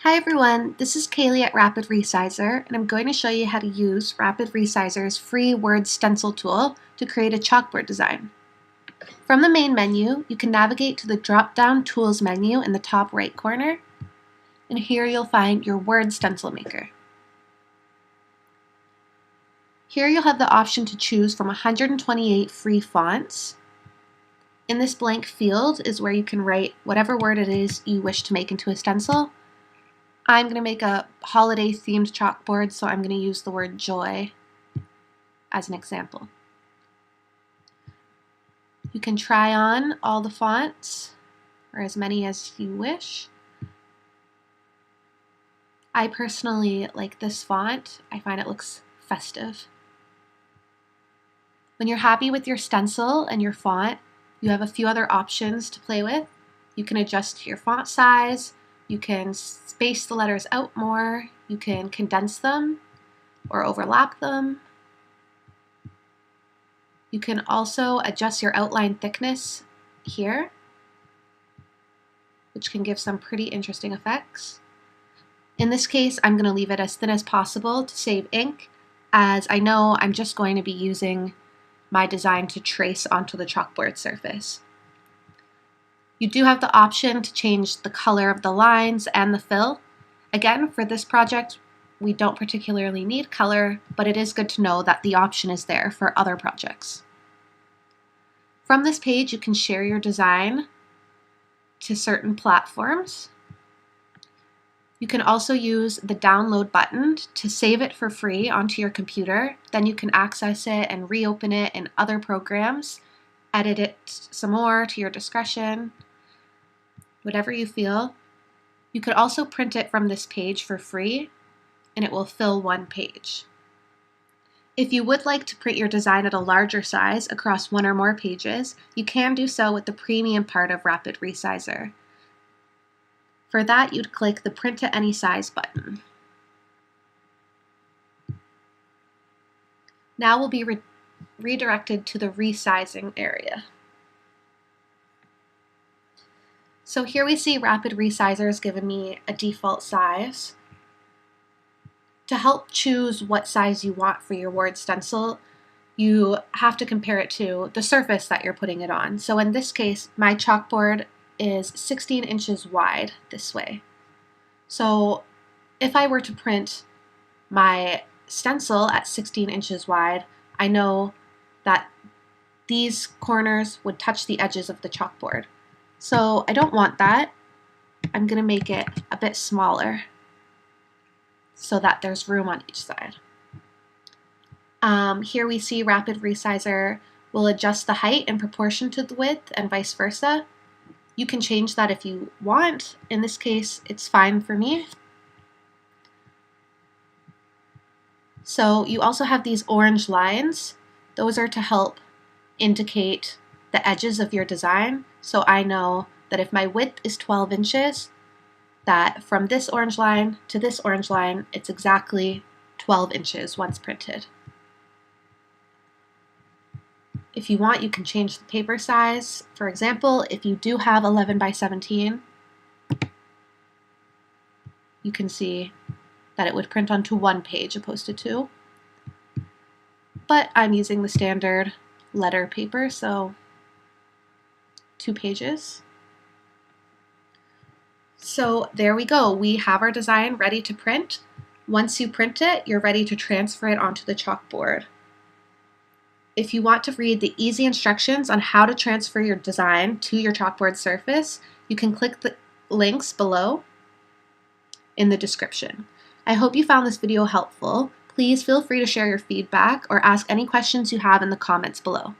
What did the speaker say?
Hi everyone, this is Kaylee at Rapid Resizer, and I'm going to show you how to use Rapid Resizer's free word stencil tool to create a chalkboard design. From the main menu, you can navigate to the drop-down Tools menu in the top right corner, and here you'll find your word stencil maker. Here you'll have the option to choose from 128 free fonts. In this blank field is where you can write whatever word it is you wish to make into a stencil. I'm going to make a holiday themed chalkboard, so I'm going to use the word joy as an example. You can try on all the fonts, or as many as you wish. I personally like this font. I find it looks festive. When you're happy with your stencil and your font, you have a few other options to play with. You can adjust your font size, you can space the letters out more, you can condense them or overlap them. You can also adjust your outline thickness here, which can give some pretty interesting effects. In this case, I'm going to leave it as thin as possible to save ink, as I know I'm just going to be using my design to trace onto the chalkboard surface. You do have the option to change the color of the lines and the fill. Again, for this project, we don't particularly need color, but it is good to know that the option is there for other projects. From this page, you can share your design to certain platforms. You can also use the download button to save it for free onto your computer. Then you can access it and reopen it in other programs, edit it some more to your discretion, whatever you feel. You could also print it from this page for free, and it will fill one page. If you would like to print your design at a larger size across one or more pages, you can do so with the premium part of Rapid Resizer. For that, you'd click the Print to Any Size button. Now we'll be redirected to the resizing area. So here we see Rapid Resizer has given me a default size. To help choose what size you want for your word stencil, you have to compare it to the surface that you're putting it on. So in this case, my chalkboard is 16 inches wide this way. So if I were to print my stencil at 16 inches wide, I know that these corners would touch the edges of the chalkboard. So I don't want that. I'm going to make it a bit smaller so that there's room on each side. Here we see Rapid Resizer will adjust the height in proportion to the width and vice versa. You can change that if you want. In this case, it's fine for me. So you also have these orange lines. Those are to help indicate the edges of your design. So I know that if my width is 12 inches, that from this orange line to this orange line, it's exactly 12 inches once printed. If you want, you can change the paper size. For example, if you do have 11 by 17, you can see that it would print onto one page opposed to two. But I'm using the standard letter paper, so 2 pages. So there we go. We have our design ready to print. Once you print it, you're ready to transfer it onto the chalkboard. If you want to read the easy instructions on how to transfer your design to your chalkboard surface, you can click the links below in the description. I hope you found this video helpful. Please feel free to share your feedback or ask any questions you have in the comments below.